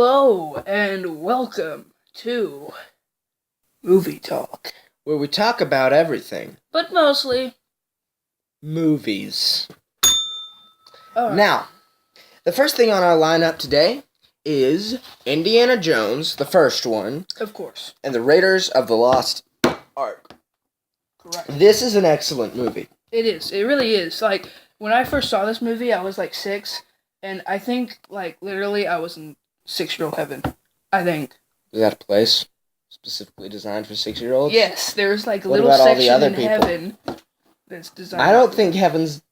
Hello and welcome to Movie Talk, where we talk about everything. but mostly Movies. Alright. Now, the first thing on our lineup today is Indiana Jones, the first one, Of course. and the Raiders of the Lost Ark. Correct. This is an excellent movie. It is. It really is. Like, when I first saw this movie, I was like 6, and I think, like, literally I was in 6-year-old heaven. I think. Is that a place specifically designed for 6-year-olds? Yes, there's like a What little about all the section other in people? heaven that's designed. I don't think heaven's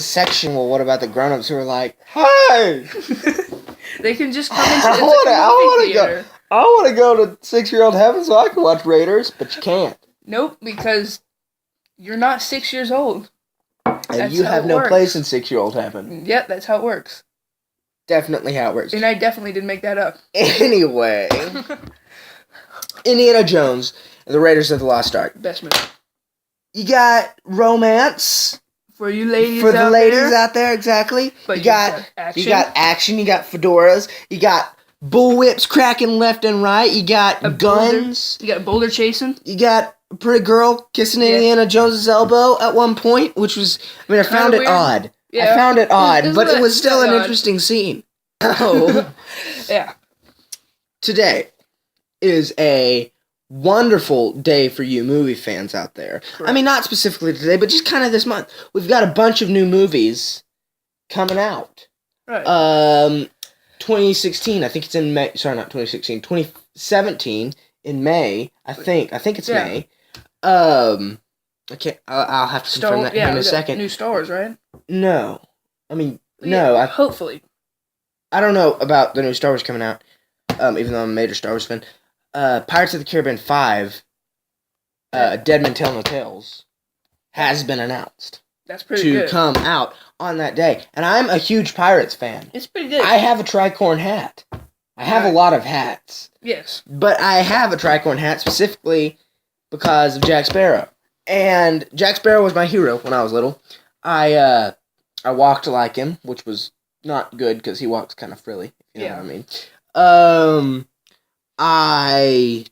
section. Well, what about the grown-ups who are like, "Hey, They can just come into I it's wanna- like a I movie wanna go- theater. I want to go to 6-year-old heaven so I can watch Raiders," but you can't. Nope, because you're not 6 years old. And That's you how have it no works. place in 6-year-old heaven. Yep, that's how it works. Definitely how it works. And I definitely didn't make that up. Anyway, Indiana Jones and the Raiders of the Lost Ark. Best movie. You got romance For you ladies for the out ladies there. out there, exactly. But you got action. You got fedoras. You got bullwhips cracking left and right. You got A guns. You got a boulder chasing. You got a pretty girl kissing Yeah. Indiana Jones's elbow at one point, which was, I found it weird. odd. Yeah. I found it odd, but it was still an odd. interesting scene. Oh. Yeah. Today is a wonderful day for you movie fans out there. Correct. I mean, not specifically today, but just kind of this month. We've got a bunch of new movies coming out. Right. 2016, I think it's in May. Sorry, not 2016. 2017 in May. I think it's Yeah. May. Okay, I'll have to confirm that here in a second. New Star Wars, right? No, I mean Yeah, no. hopefully. I don't know about the new Star Wars coming out. Even though I'm a major Star Wars fan. Pirates of the Caribbean 5, Dead Men Tell No Tales, has been announced That's pretty to good. come out on that day. And I'm a huge Pirates fan. It's pretty good. I have a tricorn hat. I have a lot of hats. Yes. But I have a tricorn hat specifically because of Jack Sparrow. And Jack Sparrow was my hero when I was little. I walked like him, which was not good because he walks kind of frilly, if you know what I mean. I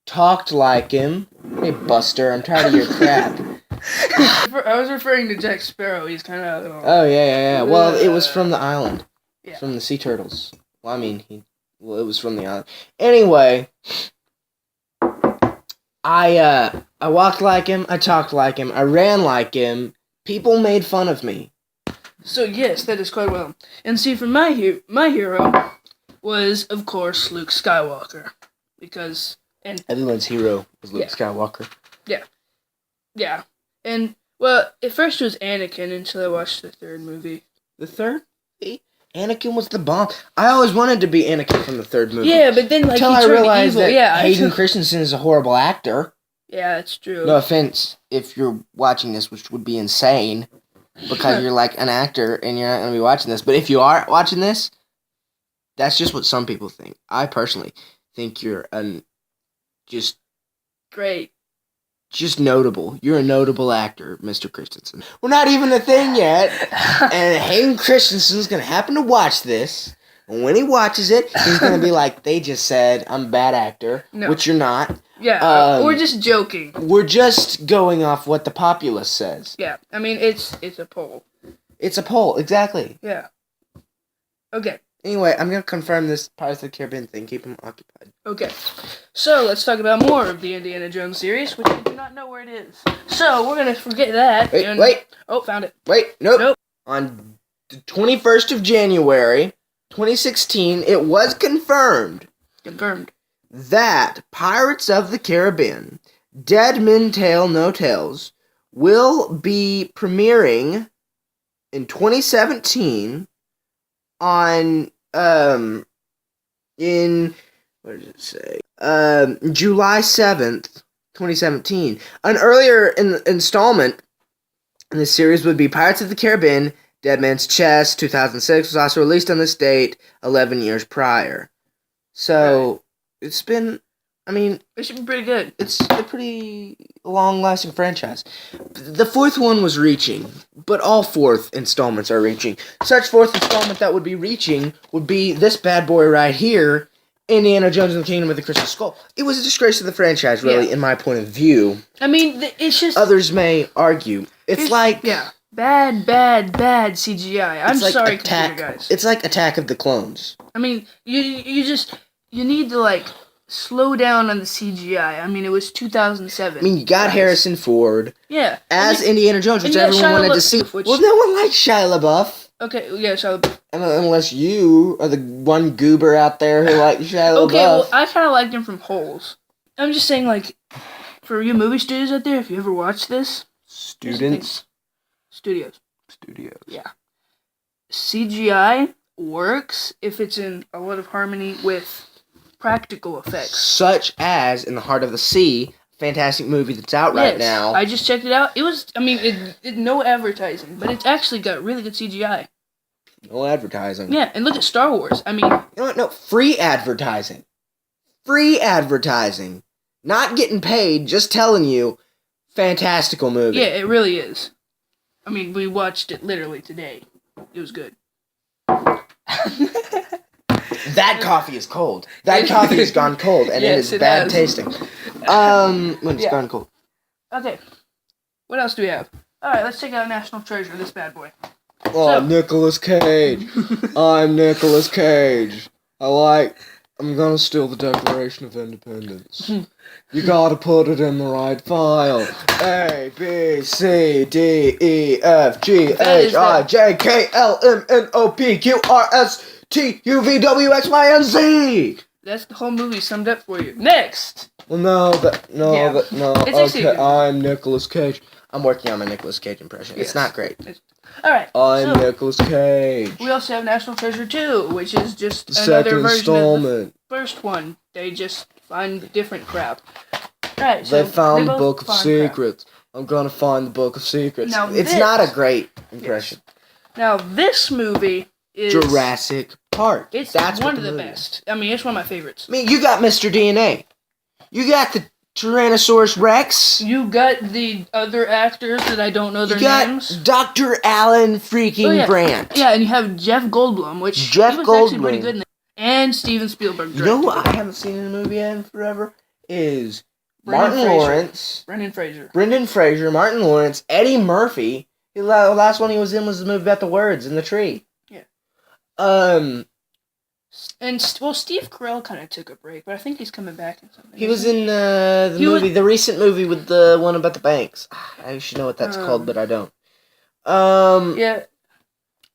talked like him. Hey, Buster, I'm tired of your crap. I was referring to Jack Sparrow. He's kind of. Oh, yeah. Well, it was from the island. Yeah. From the sea turtles. Well, I mean, it was from the island. Anyway, I walked like him. I talked like him. I ran like him. People made fun of me. So yes, that is quite well. And see, for my hero was, of course, Luke Skywalker, because Everyone's hero was Luke Yeah. Skywalker. yeah, and well, at first it was Anakin until I watched the third movie. The third movie? Anakin was the bomb. I always wanted to be Anakin from the third movie. Yeah, but then like Until he I turned realized evil. that Yeah, Hayden Christensen is a horrible actor. yeah, that's true. No offense if you're watching this, which would be insane, because you're like an actor and you're not going to be watching this. But if you are watching this, that's just what some people think. I personally think you're just notable. You're a notable actor, Mr. Christensen. We're not even a thing yet, and Hayden Christensen's going to happen to watch this. And when he watches it, he's going to be like, "They just said I'm a bad actor," No. which you're not. Yeah, we're just joking. We're just going off what the populace says. Yeah, I mean it's a poll. It's a poll, exactly. Yeah. Okay. Anyway, I'm going to confirm this Pirates of the Caribbean thing. Keep them occupied. Okay, so let's talk about more of the Indiana Jones series, which I do not know where it is. So we're gonna forget that. Wait. Oh, found it. Wait, nope. Nope. On the 21st of January, 2016, it was confirmed that Pirates of the Caribbean, Dead Men Tell No Tales, will be premiering in 2017 on, in, what does it say? July 7th, 2017. An earlier installment in the series would be Pirates of the Caribbean, Dead Man's Chest, 2006, was also released on this date 11 years prior. So, it's been, it should be pretty good. it's a pretty long-lasting franchise. The fourth one was reaching, but all fourth installments are reaching. Such fourth installment that would be reaching would be this bad boy right here, Indiana Jones and the Kingdom of the Crystal Skull. It was a disgrace to the franchise, really, in my point of view. I mean, it's just... Others may argue. It's like... Yeah. Bad CGI. I'm like sorry, computer guys. It's like Attack of the Clones. I mean, you need to, like, slow down on the CGI. I mean, it was 2007. I mean, you got Harrison Ford. Yeah. As Indiana Jones, which everyone wanted to see. Well, no one likes Shia LaBeouf. Okay, yeah, Shia LaBeouf. Unless you are the one goober out there who likes Shia LaBeouf. Okay, well, I kind of liked him from Holes. I'm just saying, like, for you movie studios out there, if you ever watch this... Studios. Yeah. CGI works if it's in a lot of harmony with practical effects. Such as In the Heart of the Sea, fantastic movie that's out right now. I just checked it out. It was, I mean, it no advertising, but it's actually got really good CGI. No advertising. Yeah, and look at Star Wars. I mean... You know what? No, free advertising. Free advertising. Not getting paid, just telling you, fantastical movie. Yeah, it really is. I mean, we watched it literally today. It was good. That coffee is cold. That coffee has gone cold, and Yes, it is bad tasting. When it's gone cold. Okay. What else do we have? Alright, let's check out National Treasure, this bad boy. Oh, Nicolas Cage. I'm Nicolas Cage. I'm gonna steal the Declaration of Independence. You gotta put it in the right file. A, B, C, D, E, F, G, H, I, J, K, L, M, N, O, P, Q, R, S, T, U, V, W, X, Y, and Z! That's the whole movie summed up for you. Next! Well, no. It's Okay, I'm Nicolas Cage. I'm working on my Nicolas Cage impression. It's not great. Alright. I'm Nicolas Cage. We also have National Treasure 2, which is just The another second version installment. of the first one. They just find different crap. Right, They so found the both Book of find Secrets. I'm gonna find the Book of Secrets. Now It's this- not a great impression. Now, this movie is... Jurassic Park. It's That's one what of the movie best. I mean, it's one of my favorites. I mean, you got Mr. DNA. You got the Tyrannosaurus Rex. You got the other actors that I don't know their You got names. Dr. Alan freaking Brandt. Yeah, and you have Jeff Goldblum, which Jeff he was actually pretty Goldblum. good in that. And Steven Spielberg. You know who directed I haven't seen in a movie in forever? Is Brendan Martin Fraser. Lawrence, Brendan Fraser. Martin Lawrence, Eddie Murphy. The last one he was in was the movie about the words in the tree. Yeah. And well, Steve Carell kind of took a break, but I think he's coming back in something. he was in the recent movie with the one about the banks. I should know what that's called, but I don't. Yeah.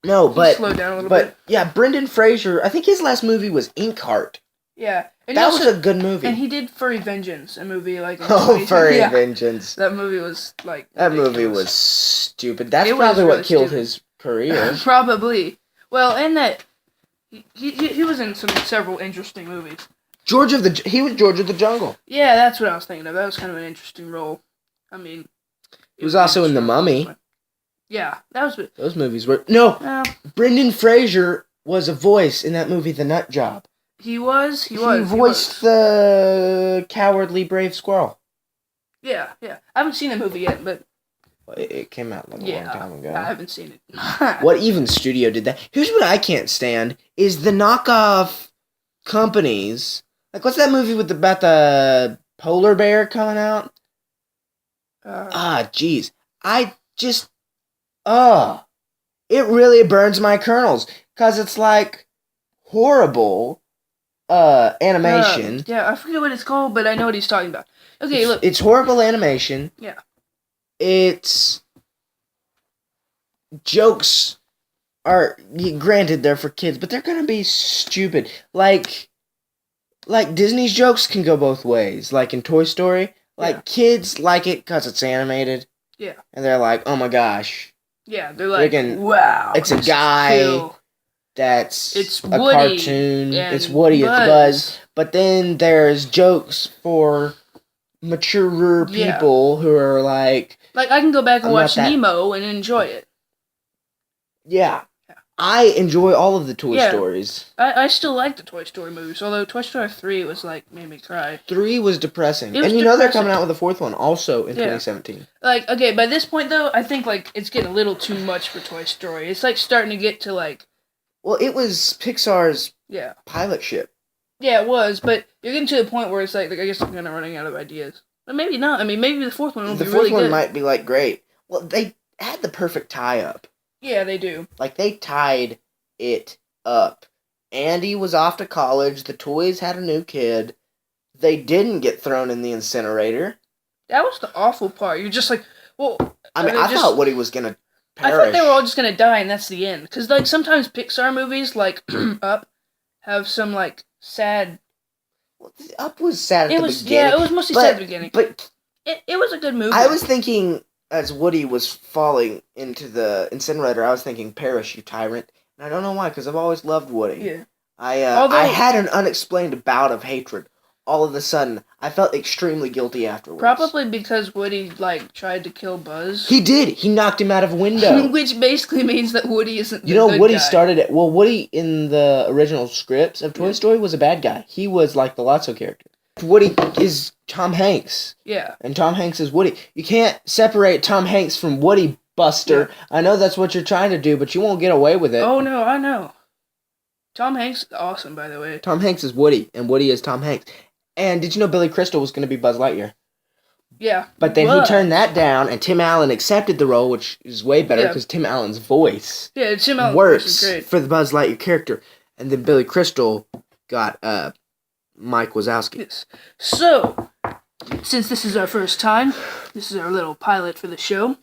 No, but slow down a little bit. Yeah, Brendan Fraser. I think his last movie was Inkheart. Yeah, and That was a good movie. And he did Furry Vengeance, a movie like. Furry Vengeance. That movie was like. That ridiculous. movie was stupid. That's It was probably really what killed stupid. his career. Probably. Well, and that he was in several interesting movies. He was George of the Jungle. Yeah, that's what I was thinking of. That was kind of an interesting role. I mean, He was also in The Mummy. Yeah, that was. Those movies were Brendan Fraser was a voice in that movie, The Nut Job. He was. He voiced the cowardly brave squirrel. Yeah. I haven't seen the movie yet, but it came out like a long time ago. I haven't seen it. What even studio did that? Here's what I can't stand is the knockoff companies. Like, what's that movie about the polar bear coming out? Jeez. It really burns my kernels. Because it's like horrible animation. Yeah, I forget what it's called, but I know what he's talking about. Okay, look. It's horrible animation. Yeah. It's jokes are granted they're for kids, but they're gonna be stupid. Like Disney's jokes can go both ways. Like in Toy Story, kids like it because it's animated. Yeah. And they're like, oh my gosh. Yeah, they're like, wow. It's a guy that's it's a Woody cartoon. It's Woody, it's Buzz. But then there's jokes for maturer people who are like... Like, I can go back and watch Nemo and enjoy it. Yeah. I enjoy all of the Toy Stories. I still like the Toy Story movies, although Toy Story 3 was like, made me cry. 3 was depressing. It was and they're depressing. coming out with a 4th one also in 2017. Like, okay, by this point though, I think like it's getting a little too much for Toy Story. It's like starting to get to like... Well, it was Pixar's Yeah. pilot ship. Yeah, it was, but you're getting to the point where it's like I guess I'm kind of running out of ideas. But maybe not. I mean, maybe the 4th one will be really good. The 4th one might be like great. Well, they had the perfect tie-up. Yeah, they do. Like, they tied it up. Andy was off to college. The toys had a new kid. They didn't get thrown in the incinerator. That was the awful part. You're just like, well... I mean, I thought Woody was going to perish. I thought they were all just going to die and that's the end. Because, like, sometimes Pixar movies, like, Up, have some, like, sad... Well, Up was sad at the beginning. Yeah, it was mostly sad at the beginning. But it was a good movie. I was thinking, as Woody was falling into the incinerator, I was thinking, perish, you tyrant. And I don't know why, because I've always loved Woody. Yeah. I had an unexplained bout of hatred. All of a sudden, I felt extremely guilty afterwards. Probably because Woody, like, tried to kill Buzz. He did. He knocked him out of a window. Which basically means that Woody isn't the good Woody guy. Started it. Well, Woody in the original scripts of Toy Story was a bad guy. He was like the Lotso character. Woody is Tom Hanks. Yeah. And Tom Hanks is Woody. You can't separate Tom Hanks from Woody, Buster. Yeah. I know that's what you're trying to do, but you won't get away with it. Oh, no, I know. Tom Hanks is awesome, by the way. Tom Hanks is Woody, and Woody is Tom Hanks. And did you know Billy Crystal was going to be Buzz Lightyear? Yeah. But then he turned that down, and Tim Allen accepted the role, which is way better because Tim Allen's voice Tim Allen's works voice is great. for the Buzz Lightyear character. And then Billy Crystal got Mike Wazowski. Yes. So, since this is our first time, this is our little pilot for the show,